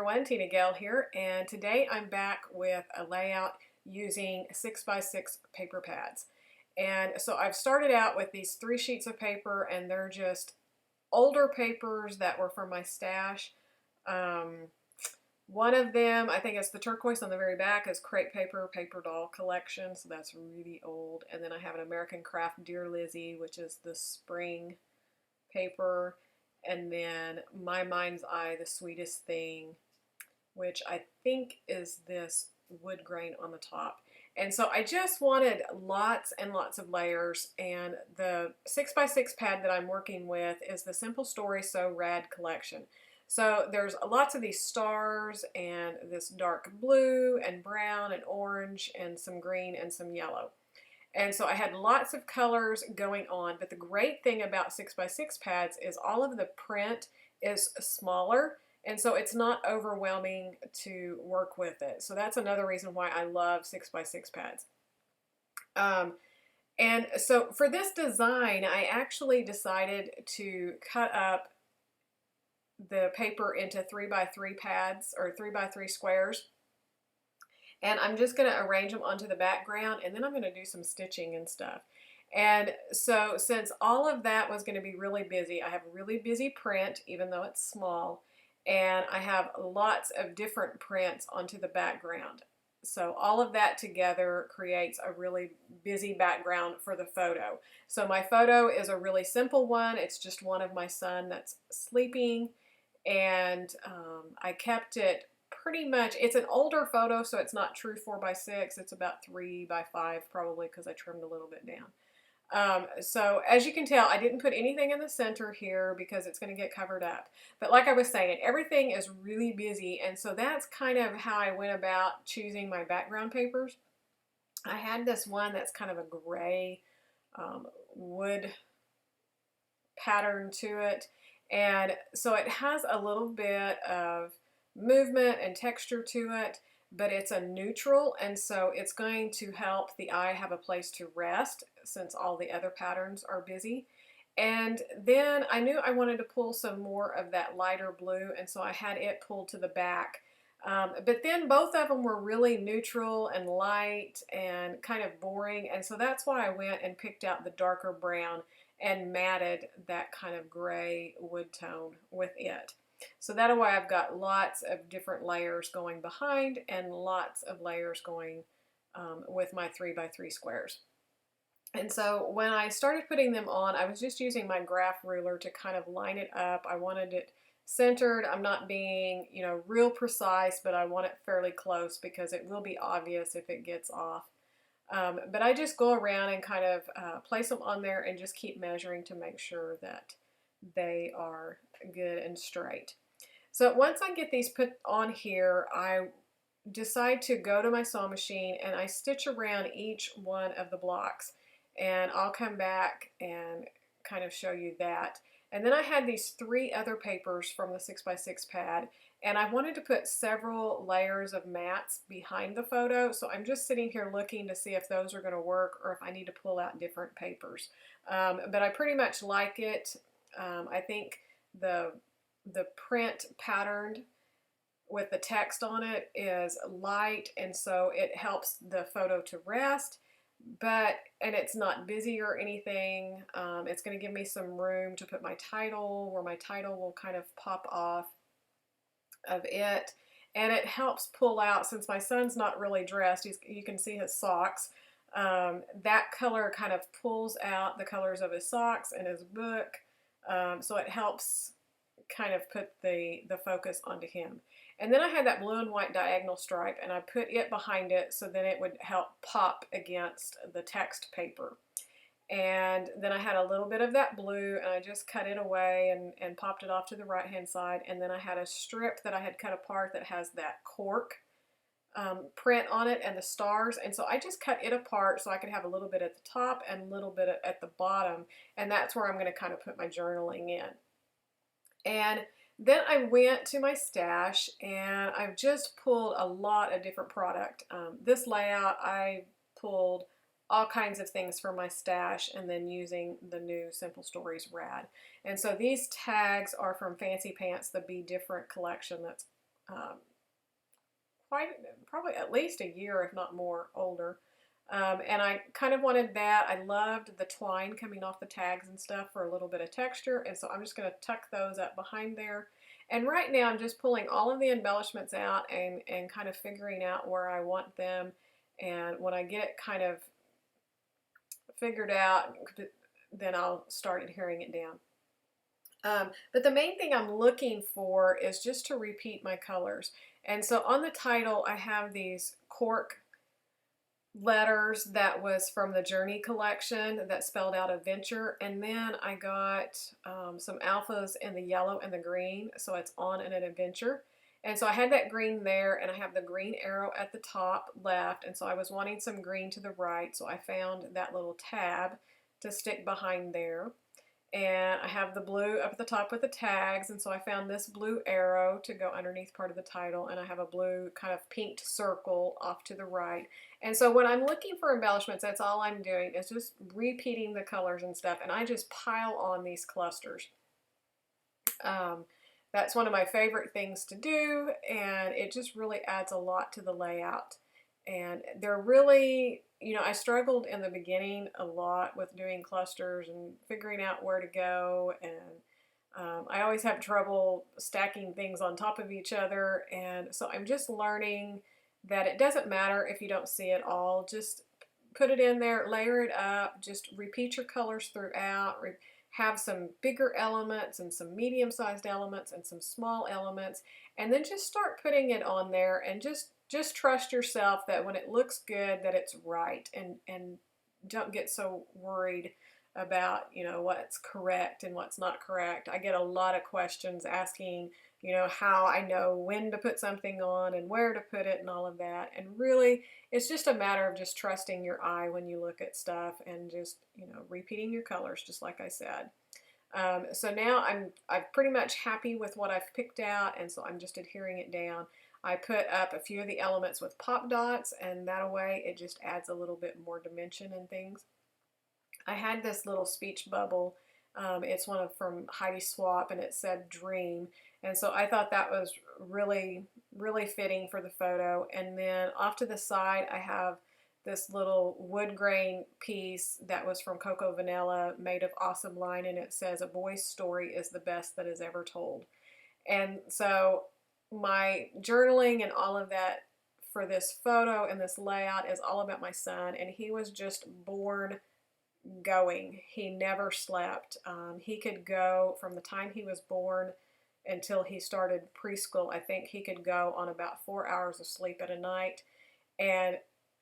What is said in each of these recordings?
everyone, Tina Gale here, and today I'm back with a layout using 6x6 paper pads. And so I've started out with these 3 sheets of paper, and they're just older papers that were from my stash. Um, One of them, I think it's the turquoise on the very back, is crepe paper, paper doll collection, so that's really old. And then I have an American Craft Dear Lizzie, which is the spring paper. And then My Mind's Eye, The Sweetest Thing, which I think is this wood grain on the top. And so I just wanted lots and lots of layers, and the 6x6 pad that I'm working with is the Simple Stories So Rad collection. So there's lots of these stars and this dark blue and brown and orange and some green and some yellow. And so I had lots of colors going on, but the great thing about 6x6 pads is all of the print is smaller, and so it's not overwhelming to work with it. So that's another reason why I love 6x6 pads. And so for this design, I actually decided to cut up the paper into 3x3 pads or 3x3 squares. And I'm just going to arrange them onto the background, and then I'm going to do some stitching and stuff. And so since all of that was going to be really busy, I have a really busy print, even though it's small, and I have lots of different prints onto the background. So all of that together creates a really busy background for the photo. So my photo is a really simple one. It's just one of my son that's sleeping, and I kept it pretty much, it's an older photo, so it's not true 4x6. It's about 3x5 probably, because I trimmed a little bit down. So as you can tell, I didn't put anything in the center here because it's going to get covered up. But like I was saying, everything is really busy, and so that's kind of how I went about choosing my background papers. I had this one that's kind of a gray wood pattern to it, and so it has a little bit of movement and texture to it, but it's a neutral, and so it's going to help the eye have a place to rest since all the other patterns are busy. And then I knew I wanted to pull some more of that lighter blue, and so I had it pulled to the back. But then both of them were really neutral and light and kind of boring, and so that's why I went and picked out the darker brown and matted that kind of gray wood tone with it. So that way I've got lots of different layers going behind and lots of layers going with my 3x3 squares. And so when I started putting them on, I was just using my graph ruler to kind of line it up. I wanted it centered. I'm not being, real precise, but I want it fairly close because it will be obvious if it gets off. But I just go around and kind of place them on there and just keep measuring to make sure that they are good and straight. So once I get these put on here, I decide to go to my sewing machine and I stitch around each one of the blocks, and I'll come back and kind of show you that. And then I had these 3 other papers from the 6x6 pad, and I wanted to put several layers of mats behind the photo, so I'm just sitting here looking to see if those are going to work or if I need to pull out different papers. But I pretty much like it. I think the print patterned with the text on it is light, and so it helps the photo to rest, and it's not busy or anything. It's going to give me some room to put my title, where my title will kind of pop off of it, and it helps pull out, since my son's not really dressed, you can see his socks. That color kind of pulls out the colors of his socks and his book. So it helps kind of put the focus onto him. And then I had that blue and white diagonal stripe, and I put it behind it so then it would help pop against the text paper. And then I had a little bit of that blue, and I just cut it away and popped it off to the right hand side. And then I had a strip that I had cut apart that has that cork print on it and the stars, and so I just cut it apart so I could have a little bit at the top and a little bit at the bottom, and that's where I'm going to kind of put my journaling in. And then I went to my stash, and I've just pulled a lot of different product. This layout, I pulled all kinds of things from my stash, and then using the new Simple Stories Rad. And so these tags are from Fancy Pants, the Be Different collection that's um, probably at least a year, if not more, older. And I kind of wanted that. I loved the twine coming off the tags and stuff for a little bit of texture. And so I'm just going to tuck those up behind there. And right now I'm just pulling all of the embellishments out and kind of figuring out where I want them. And when I get it kind of figured out, then I'll start adhering it down. But the main thing I'm looking for is just to repeat my colors. And so on the title, I have these cork letters that was from the Journey collection that spelled out adventure. And then I got some alphas in the yellow and the green, so it's on an adventure. And so I had that green there, and I have the green arrow at the top left, and so I was wanting some green to the right, so I found that little tab to stick behind there. And I have the blue up at the top with the tags, and so I found this blue arrow to go underneath part of the title, and I have a blue kind of pinked circle off to the right. And so when I'm looking for embellishments, that's all I'm doing is just repeating the colors and stuff, and I just pile on these clusters. That's one of my favorite things to do, and it just really adds a lot to the layout. And they're really, you know, I struggled in the beginning a lot with doing clusters and figuring out where to go, and I always have trouble stacking things on top of each other. And so I'm just learning that it doesn't matter if you don't see it all. Just put it in there, layer it up, just repeat your colors throughout, have some bigger elements and some medium-sized elements and some small elements, and then just start putting it on there, and just trust yourself that when it looks good that it's right, and don't get so worried about, you know, what's correct and what's not correct. I get a lot of questions asking, you know, how I know when to put something on and where to put it and all of that. And really, it's just a matter of just trusting your eye when you look at stuff, and just, you know, repeating your colors, just like I said. So now I'm pretty much happy with what I've picked out, and so I'm just adhering it down. I put up a few of the elements with pop dots, and that way it just adds a little bit more dimension and things. I had this little speech bubble. It's one from Heidi Swapp, and it said dream. And so I thought that was really, really fitting for the photo. And then off to the side, I have this little wood grain piece that was from Cocoa Vanilla, made of awesome line, and it says, "A boy's story is the best that is ever told." And so my journaling and all of that for this photo and this layout is all about my son, and he was just born going. He never slept. He could go from the time he was born until he started preschool. I think he could go on about 4 hours of sleep at a night and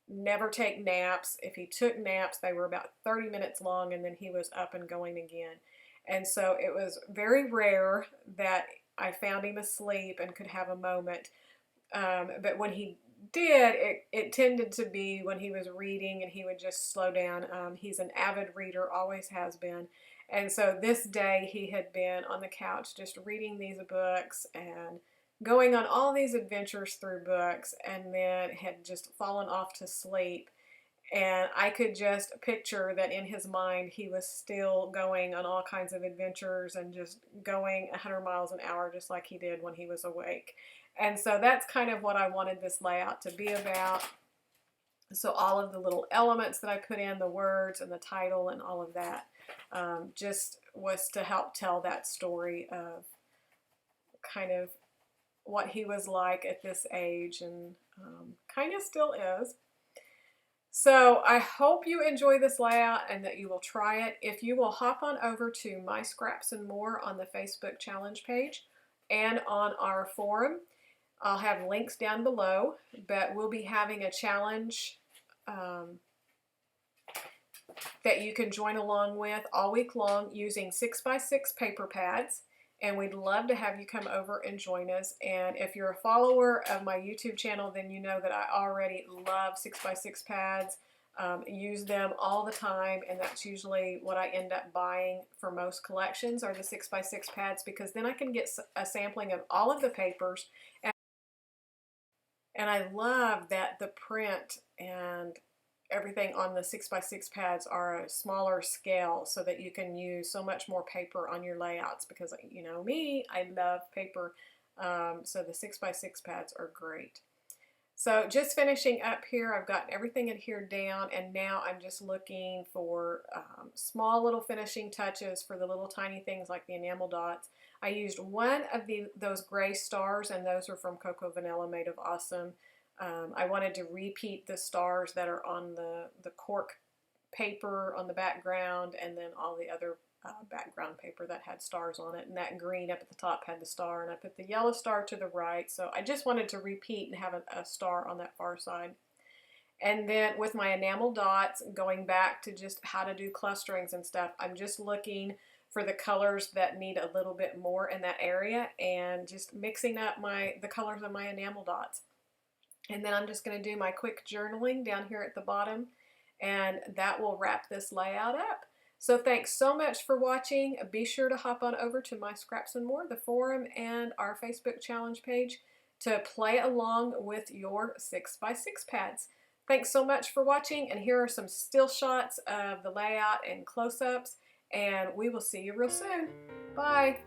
never take naps. If he took naps, they were about 30 minutes long, and then he was up and going again. And so it was very rare that I found him asleep and could have a moment. But when he did, it tended to be when he was reading, and he would just slow down. He's an avid reader, always has been. And so this day he had been on the couch just reading these books and going on all these adventures through books, and then had just fallen off to sleep. And I could just picture that in his mind he was still going on all kinds of adventures and just going 100 miles an hour just like he did when he was awake. And so that's kind of what I wanted this layout to be about. So all of the little elements that I put in, the words and the title and all of that, just was to help tell that story of kind of what he was like at this age, and kind of still is. So I hope you enjoy this layout and that you will try it. If you will hop on over to My Scraps and More on the Facebook challenge page and on our forum, I'll have links down below, but we'll be having a challenge that you can join along with all week long using 6x6 paper pads. And we'd love to have you come over and join us. And if you're a follower of my YouTube channel, then you know that I already love 6x6 pads. Use them all the time, and that's usually what I end up buying for most collections are the 6x6 pads, because then I can get a sampling of all of the papers. And I love that the print and everything on the 6x6 pads are a smaller scale, so that you can use so much more paper on your layouts, because, you know me, I love paper So the 6x6 pads are great. So just finishing up here, I've gotten everything adhered down, and now I'm just looking for small little finishing touches for the little tiny things like the enamel dots. I used one of those gray stars, and those are from Cocoa Vanilla, made of awesome. I wanted to repeat the stars that are on the cork paper on the background, and then all the other background paper that had stars on it, and that green up at the top had the star, and I put the yellow star to the right. So I just wanted to repeat and have a star on that far side. And then with my enamel dots, going back to just how to do clusterings and stuff, I'm just looking for the colors that need a little bit more in that area, and just mixing up the colors of my enamel dots. And then I'm just going to do my quick journaling down here at the bottom, and that will wrap this layout up. So thanks so much for watching. Be sure to hop on over to My Scraps and More, the forum, and our Facebook challenge page to play along with your 6x6 pads. Thanks so much for watching, and here are some still shots of the layout and close-ups, and we will see you real soon. Bye.